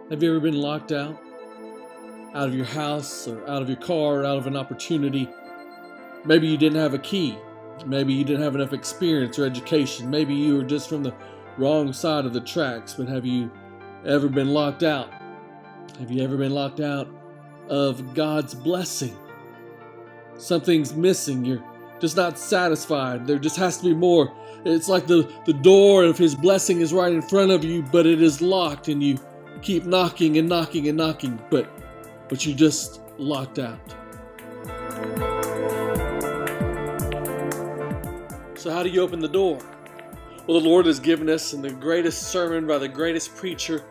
Have you ever been locked out of your house or out of your car or out of an opportunity? Maybe you didn't have a key. Maybe you didn't have enough experience or education. Maybe you were just from the wrong side of the tracks. But have you ever been locked out? Have you ever been locked out of God's blessing? Something's missing. You're just not satisfied. There just has to be more. It's like the door of His blessing is right in front of you, but it is locked, and you keep knocking and knocking and knocking, but you're just locked out. So how do you open the door? Well, the Lord has given us in the greatest sermon by the greatest preacher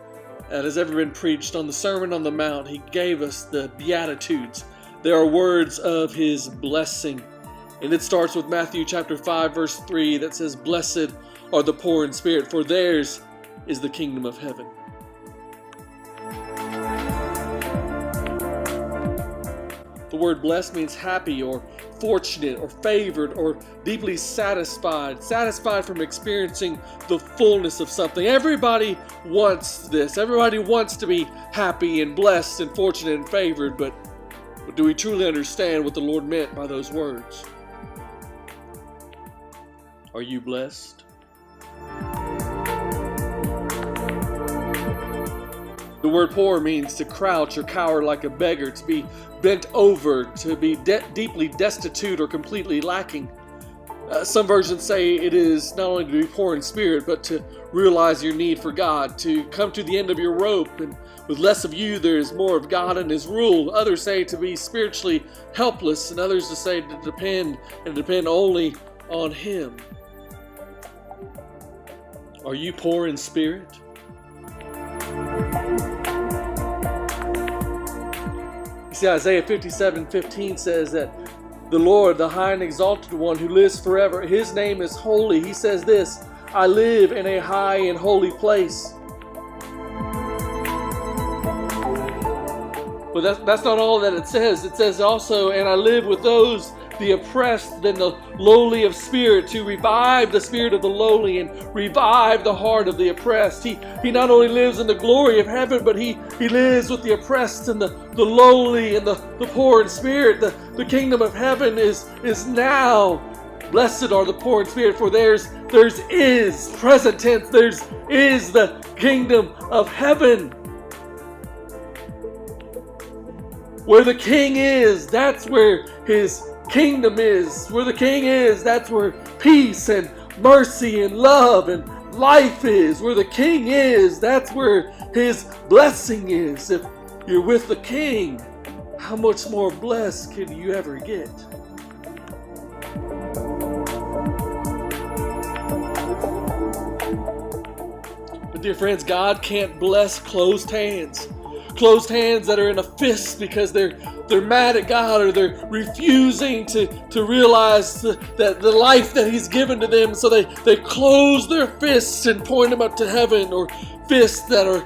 that has ever been preached, on the Sermon on the Mount, He gave us the Beatitudes. There are words of His blessing. And it starts with Matthew chapter 5, verse 3 that says, "Blessed are the poor in spirit, for theirs is the kingdom of heaven." The word blessed means happy or fortunate or favored or deeply satisfied. Satisfied from experiencing the fullness of something. Everybody wants this. Everybody wants to be happy and blessed and fortunate and favored. But do we truly understand what the Lord meant by those words? Are you blessed? The word poor means to crouch or cower like a beggar, to be bent over, to be deeply destitute or completely lacking. Some versions say it is not only to be poor in spirit, but to realize your need for God, to come to the end of your rope, and with less of you there is more of God and His rule. Others say to be spiritually helpless, and others to say to depend only on Him. Are you poor in spirit? You see, Isaiah 57:15 says that the Lord, the high and exalted one who lives forever, His name is holy. He says this, "I live in a high and holy place." But that's not all that it says. It says also, "And I live with those, the oppressed and the lowly of spirit, to revive the spirit of the lowly and revive the heart of the oppressed." He not only lives in the glory of heaven, but He lives with the oppressed and the lowly and the poor in spirit. The kingdom of heaven is now. Blessed are the poor in spirit, for theirs is, present tense, theirs is the kingdom of heaven. Where the King is, that's where His kingdom is. Where the King is, that's where peace and mercy and love and life is. Where the King is, that's where His blessing is. If you're with the King, how much more blessed can you ever get? But dear friends, God can't bless closed hands. Closed hands that are in a fist because they're mad at God, or they're refusing to realize that the life that He's given to them. So they close their fists and point them up to heaven, or fists that are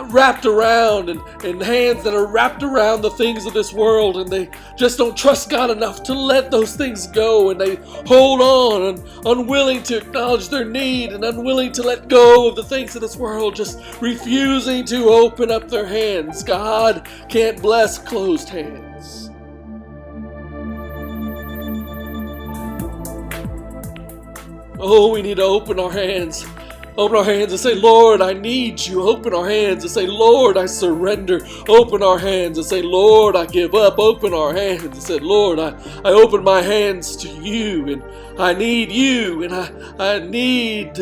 wrapped around and hands that are wrapped around the things of this world, and they just don't trust God enough to let those things go, and they hold on and unwilling to acknowledge their need and unwilling to let go of the things of this world, just refusing to open up their hands. God can't bless closed hands. Oh, we need to open our hands. Open our hands and say, "Lord, I need you." Open our hands and say, "Lord, I surrender." Open our hands and say, "Lord, I give up." Open our hands and say, "Lord, I open my hands to you, and I need you, and I need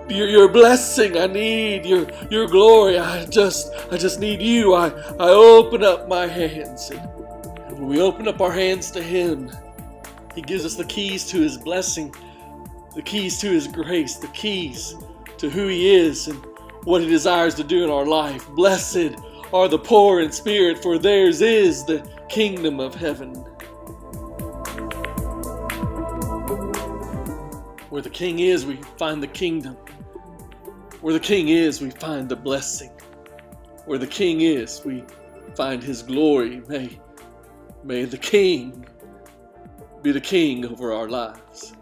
your blessing. I need your glory. I just need you." I open up my hands. And when we open up our hands to Him, He gives us the keys to His blessing, the keys to His grace, the keys to who He is and what He desires to do in our life. Blessed are the poor in spirit, for theirs is the kingdom of heaven. Where the King is, we find the kingdom. Where the King is, we find the blessing. Where the King is, we find His glory. May the King be the King over our lives.